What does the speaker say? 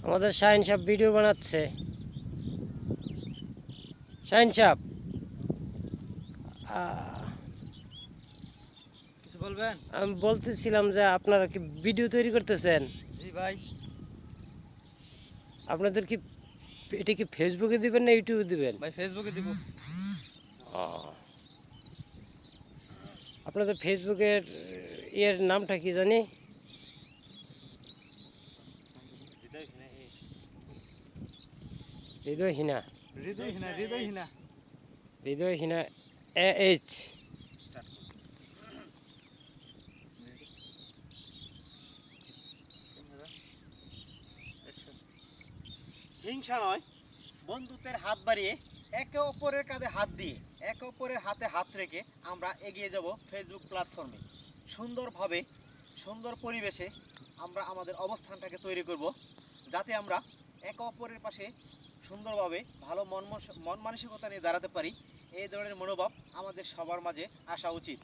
আমাদের শাহিন সাহেব ভিডিও বানাচ্ছে। শাহিন সাহেব, কিছু বলবেন? আমি বলতেছিলাম যে আপনারা কি ভিডিও তৈরি করতেছেন? জি ভাই। আপনাদের কি এটা কি ফেসবুকে দিবেন না ইউটিউবে দিবেন? ভাই ফেসবুকে দিব। ও, আপনাদের ফেসবুকের এর নামটা কি জানি? হৃদয়হীনা। হৃদয়হীনা, হৃদয়হীনা। হৃদয়হীনা এইচ। হিংসা নয়, বন্ধুত্বের হাত বাড়িয়ে একে অপরের কাঁধে হাত দিয়ে একে অপরের হাতে হাত রেখে আমরা এগিয়ে যাব ফেসবুক প্ল্যাটফর্মে। সুন্দরভাবে, সুন্দর পরিবেশে আমরা আমাদের অবস্থানটাকে তৈরি করব, যাতে আমরা একে অপরের পাশে সুন্দরভাবে ভালো মন মানসিকতা নিয়ে দাঁড়াতে পারি। এই ধরনের মনোভাব আমাদের সবার মাঝে আসা উচিত।